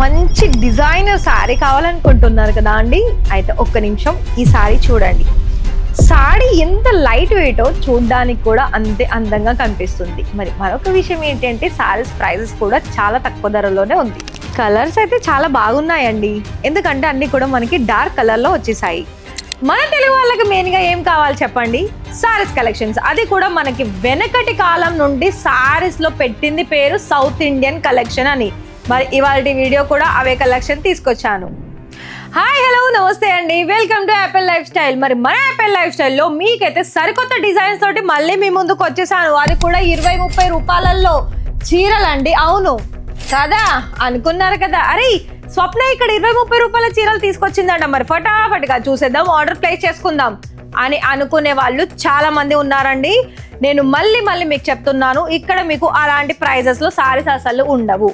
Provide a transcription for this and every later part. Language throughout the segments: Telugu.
మంచి డిజైనర్ శారీ కావాలనుకుంటున్నారు కదా అండి, అయితే ఒక్క నిమిషం ఈ శారీ చూడండి. శారీ ఎంత లైట్ వెయిటో చూడడానికి కూడా అంతే అందంగా కనిపిస్తుంది. మరి మరొక విషయం ఏంటంటే శారీస్ ప్రైజెస్ కూడా చాలా తక్కువ ధరలోనే ఉంది. కలర్స్ అయితే చాలా బాగున్నాయండి, ఎందుకంటే అన్ని కూడా మనకి డార్క్ కలర్లో వచ్చేసాయి. మన తెలుగు వాళ్ళకి మెయిన్గా ఏం కావాలి చెప్పండి, శారీస్ కలెక్షన్స్. అది కూడా మనకి వెనకటి కాలం నుండి శారీస్లో పెట్టింది పేరు సౌత్ ఇండియన్ కలెక్షన్ అని. మరి ఇవాళ వీడియో కూడా అవే కలెక్షన్ తీసుకొచ్చాను. హాయ్ హలో నమస్తే అండి, welcome to Apple life style. మరి మన యాపిల్ లైఫ్ స్టైల్లో మీకైతే సరికొత్త డిజైన్స్ తోటి మళ్ళీ మీ ముందుకు వచ్చేసాను. అది కూడా 20-30 రూపాయలలో చీరలండి. అవును కదా అనుకున్నారు కదా, అరే స్వప్న ఇక్కడ 20-30 రూపాయల చీరలు తీసుకొచ్చిందంట, మరి ఫటాఫట్గా చూసేద్దాం, ఆర్డర్ ప్లేస్ చేసుకుందాం అని అనుకునే వాళ్ళు చాలా మంది ఉన్నారండి. నేను మళ్ళీ మీకు చెప్తున్నాను, ఇక్కడ మీకు అలాంటి ప్రైజెస్లో సారీస్ అసలు ఉండవు.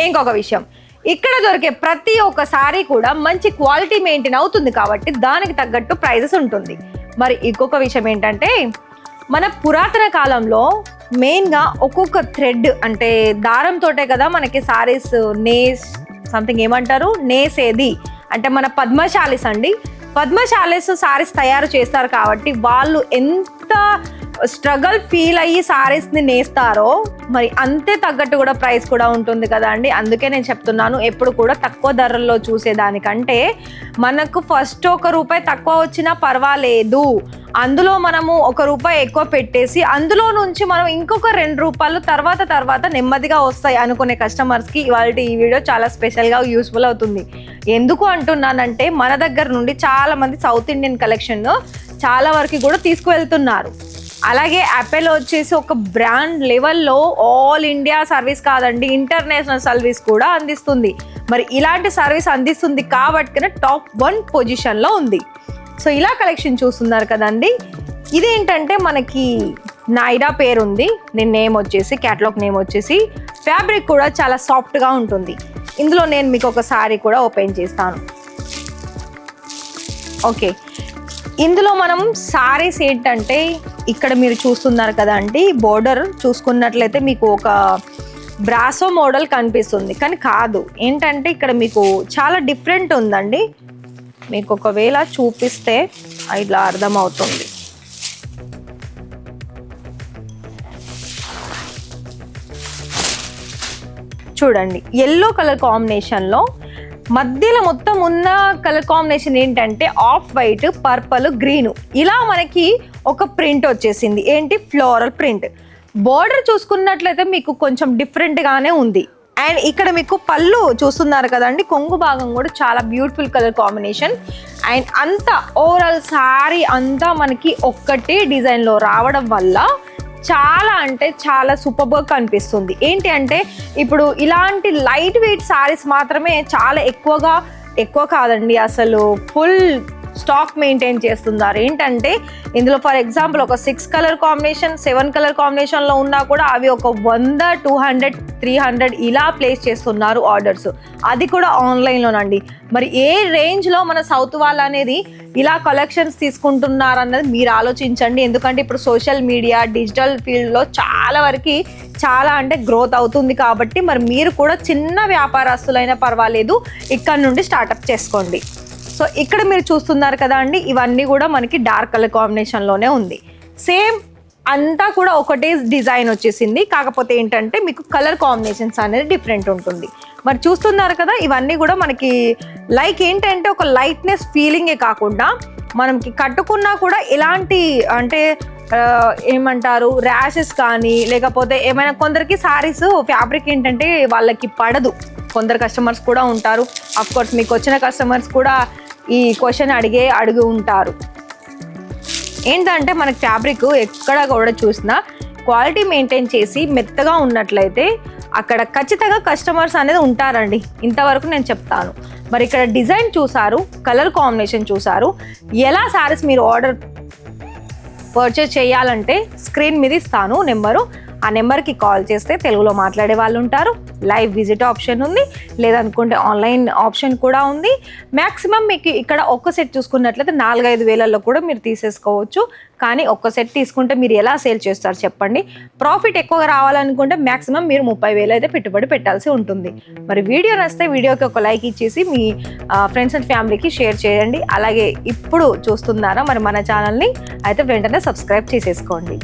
ఇంకొక విషయం, ఇక్కడ దొరికే ప్రతి ఒక్క సారీ కూడా మంచి క్వాలిటీ మెయింటైన్ అవుతుంది కాబట్టి దానికి తగ్గట్టు ప్రైజెస్ ఉంటుంది. మరి ఇంకొక విషయం ఏంటంటే, మన పురాతన కాలంలో మెయిన్గా ఒక్కొక్క థ్రెడ్ అంటే దారంతోటే కదా మనకి సారీస్ నేస్ సంథింగ్ ఏమంటారు నేసేది అంటే మన పద్మశాలీస్ అండి. పద్మశాలీస్ సారీస్ తయారు చేస్తారు కాబట్టి వాళ్ళు ఎంత స్ట్రగల్ ఫీల్ అయ్యి సారీస్ని నేస్తారో మరి అంతే తగ్గట్టు కూడా ప్రైస్ కూడా ఉంటుంది కదా అండి. అందుకే నేను చెప్తున్నాను, ఎప్పుడు కూడా తక్కువ ధరల్లో చూసేదానికంటే మనకు ఫస్ట్ ₹1 తక్కువ వచ్చినా పర్వాలేదు, అందులో మనము ₹1 ఎక్కువ పెట్టేసి అందులో నుంచి మనం ఇంకొక ₹2 తర్వాత నెమ్మదిగా వస్తాయి అనుకునే కస్టమర్స్కి ఇవాళ ఈ వీడియో చాలా స్పెషల్గా యూస్ఫుల్ అవుతుంది. ఎందుకు అంటున్నానంటే, మన దగ్గర నుండి చాలామంది సౌత్ ఇండియన్ కలెక్షన్ చాలా వరకు కూడా తీసుకువెళ్తున్నారు. అలాగే యాపిల్ వచ్చేసి ఒక బ్రాండ్ లెవెల్లో ఆల్ ఇండియా సర్వీస్ కాదండి, ఇంటర్నేషనల్ సర్వీస్ కూడా అందిస్తుంది. మరి ఇలాంటి సర్వీస్ అందిస్తుంది కాబట్టి టాప్ 1 పొజిషన్లో ఉంది. సో ఇలా కలెక్షన్ చూస్తున్నారు కదండి. ఇదేంటంటే మనకి నైరా పేరు ఉంది, దీని నేమ్ వచ్చేసి క్యాటలాగ్ నేమ్ వచ్చేసి. ఫ్యాబ్రిక్ కూడా చాలా సాఫ్ట్గా ఉంటుంది. ఇందులో నేను మీకు ఒక సారీ కూడా ఓపెన్ చేస్తాను. ఓకే, ఇందులో మనం సారీస్ ఏంటంటే ఇక్కడ మీరు చూస్తున్నారు కదా అండి, బోర్డర్ చూసుకున్నట్లయితే మీకు ఒక బ్రాసో మోడల్ కనిపిస్తుంది, కానీ కాదు. ఏంటంటే ఇక్కడ మీకు చాలా డిఫరెంట్ ఉందండి. మీకు ఒకవేళ చూపిస్తే ఇట్లా అర్థమవుతుంది. చూడండి, ఎల్లో కలర్ కాంబినేషన్లో మధ్యలో మొత్తం ఉన్న కలర్ కాంబినేషన్ ఏంటంటే ఆఫ్ వైట్, పర్పుల్, గ్రీన్, ఇలా మనకి ఒక ప్రింట్ వచ్చేసింది. ఏంటి ఫ్లోరల్ ప్రింట్. బోర్డర్ చూసుకున్నట్లయితే మీకు కొంచెం డిఫరెంట్గానే ఉంది. అండ్ ఇక్కడ మీకు పళ్ళు చూస్తున్నారు కదండి, కొంగు భాగం కూడా చాలా బ్యూటిఫుల్ కలర్ కాంబినేషన్. అండ్ అంతా ఓవరాల్ శారీ అంతా మనకి ఒక్కటే డిజైన్లో రావడం వల్ల చాలా అంటే చాలా సూపర్గా కనిపిస్తుంది. ఏంటి అంటే ఇప్పుడు ఇలాంటి లైట్ వెయిట్ శారీస్ మాత్రమే చాలా ఎక్కువ కాదండి, అసలు ఫుల్ స్టాక్ మెయింటైన్ చేస్తున్నారు. ఏంటంటే ఇందులో ఫర్ ఎగ్జాంపుల్ ఒక 6 కలర్ కాంబినేషన్ 7 కలర్ కాంబినేషన్లో ఉన్నా కూడా అవి ఒక 100, 200, 300 ఇలా ప్లేస్ చేస్తున్నారు ఆర్డర్స్, అది కూడా ఆన్లైన్లోనండి. మరి ఏ రేంజ్లో మన సౌత్ వాళ్ళు అనేది ఇలా కలెక్షన్స్ తీసుకుంటున్నారు అన్నది మీరు ఆలోచించండి. ఎందుకంటే ఇప్పుడు సోషల్ మీడియా డిజిటల్ ఫీల్డ్లో చాలా అంటే గ్రోత్ అవుతుంది కాబట్టి మరి మీరు కూడా చిన్న వ్యాపారస్తులైనా పర్వాలేదు, ఇక్కడ నుండి స్టార్ట్అప్ చేసుకోండి. సో ఇక్కడ మీరు చూస్తున్నారు కదా అండి, ఇవన్నీ కూడా మనకి డార్క్ కలర్ కాంబినేషన్లోనే ఉంది. సేమ్ అంతా కూడా ఒకటే డిజైన్ వచ్చేసింది, కాకపోతే ఏంటంటే మీకు కలర్ కాంబినేషన్స్ అనేది డిఫరెంట్ ఉంటుంది. మరి చూస్తున్నారు కదా, ఇవన్నీ కూడా మనకి లైక్ ఏంటంటే ఒక లైట్నెస్ ఫీలింగే కాకుండా మనకి కట్టుకున్నా కూడా ఎలాంటి అంటే ఏమంటారు ర్యాషెస్ కానీ లేకపోతే ఏమైనా కొందరికి సారీస్ ఫ్యాబ్రిక్ ఏంటంటే వాళ్ళకి పడదు, కొందరు కస్టమర్స్ కూడా ఉంటారు. అఫ్కోర్స్ మీకు వచ్చిన కస్టమర్స్ కూడా ఈ క్వశ్చన్ అడిగి ఉంటారు. ఏంటంటే మనకి ఫ్యాబ్రిక్ ఎక్కడ కూడా చూసినా క్వాలిటీ మెయింటైన్ చేసి మెత్తగా ఉన్నట్లయితే అక్కడ ఖచ్చితంగా కస్టమర్స్ అనేది ఉంటారండి, ఇంతవరకు నేను చెప్తాను. మరి ఇక్కడ డిజైన్ చూసారు, కలర్ కాంబినేషన్ చూసారు. ఎలా సారీస్ మీరు ఆర్డర్ పర్చేస్ చేయాలంటే స్క్రీన్ మీద ఇస్తాను నెంబరు, ఆ నెంబర్కి కాల్ చేస్తే తెలుగులో మాట్లాడే వాళ్ళు ఉంటారు. లైవ్ విజిట్ ఆప్షన్ ఉంది, లేదనుకుంటే ఆన్లైన్ ఆప్షన్ కూడా ఉంది. మ్యాక్సిమం మీకు ఇక్కడ ఒక్క సెట్ చూసుకున్నట్లయితే 4-5 వేలల్లో కూడా మీరు తీసేసుకోవచ్చు. కానీ ఒక్క సెట్ తీసుకుంటే మీరు ఎలా సేల్ చేస్తారు చెప్పండి? ప్రాఫిట్ ఎక్కువగా రావాలనుకుంటే మ్యాక్సిమం మీరు 30,000 అయితే పెట్టుబడి పెట్టాల్సి ఉంటుంది. మరి వీడియో నచ్చితే వీడియోకి ఒక లైక్ ఇచ్చేసి మీ ఫ్రెండ్స్ అండ్ ఫ్యామిలీకి షేర్ చేయండి. అలాగే ఇప్పుడు చూస్తున్నారా మరి మన ఛానల్ని అయితే వెంటనే సబ్స్క్రైబ్ చేసేసుకోండి.